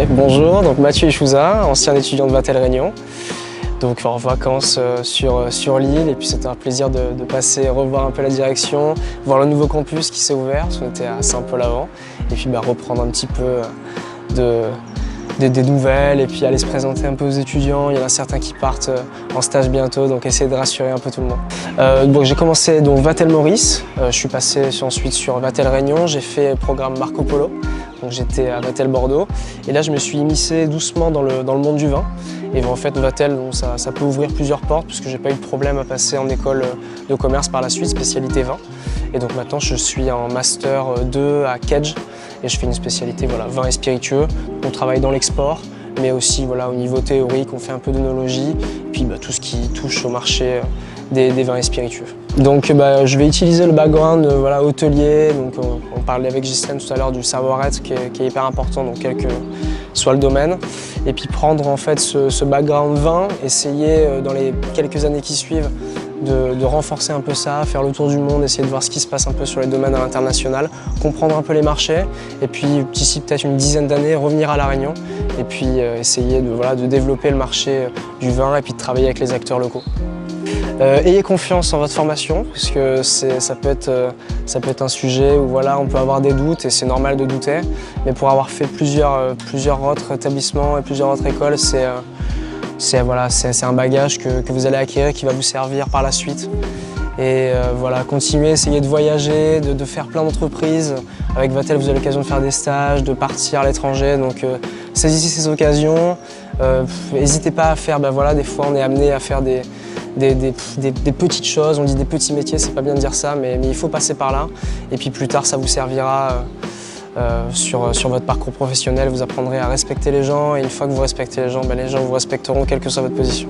bonjour, donc Mathieu Ichouza, ancien étudiant de Vatel Réunion. Donc en vacances sur l'île, et puis c'était un plaisir de passer, revoir un peu la direction, voir le nouveau campus qui s'est ouvert, parce qu'on était à Saint-Paul-avant, et puis reprendre un petit peu des nouvelles, et puis aller se présenter un peu aux étudiants. Il y en a certains qui partent en stage bientôt, donc essayer de rassurer un peu tout le monde. Donc j'ai commencé donc Vatel Maurice, je suis passé ensuite sur Vatel Réunion, j'ai fait le programme Marco Polo, donc j'étais à Vatel Bordeaux, et là je me suis immiscé doucement dans le monde du vin. Et en fait, Vatel, ça peut ouvrir plusieurs portes, puisque j'ai pas eu de problème à passer en école de commerce par la suite, spécialité vin. Et donc maintenant, je suis en master 2 à Kedge, et je fais une spécialité vin et spiritueux. On travaille dans l'export, mais aussi au niveau théorique, on fait un peu d'œnologie, puis tout ce qui touche au marché des vins et spiritueux. Donc je vais utiliser le background hôtelier, donc on parlait avec Ghislaine tout à l'heure du savoir-être qui est hyper important, donc quel que soit le domaine, et puis prendre en fait ce background vin, essayer dans les quelques années qui suivent de renforcer un peu ça, faire le tour du monde, essayer de voir ce qui se passe un peu sur les domaines à l'international, comprendre un peu les marchés, et puis d'ici peut-être une dizaine d'années revenir à La Réunion, et puis essayer de développer le marché du vin et puis de travailler avec les acteurs locaux. Ayez confiance en votre formation, parce que ça peut être un sujet où on peut avoir des doutes, et c'est normal de douter, mais pour avoir fait plusieurs autres établissements et plusieurs autres écoles, c'est un bagage que vous allez acquérir qui va vous servir par la suite. Et continuez, essayez de voyager, de faire plein d'entreprises. Avec Vatel, vous avez l'occasion de faire des stages, de partir à l'étranger, donc saisissez ces occasions. N'hésitez pas à faire, des fois on est amené à faire des petites choses, on dit des petits métiers, c'est pas bien de dire ça, mais il faut passer par là. Et puis plus tard, ça vous servira sur votre parcours professionnel, vous apprendrez à respecter les gens, et une fois que vous respectez les gens vous respecteront quelle que soit votre position.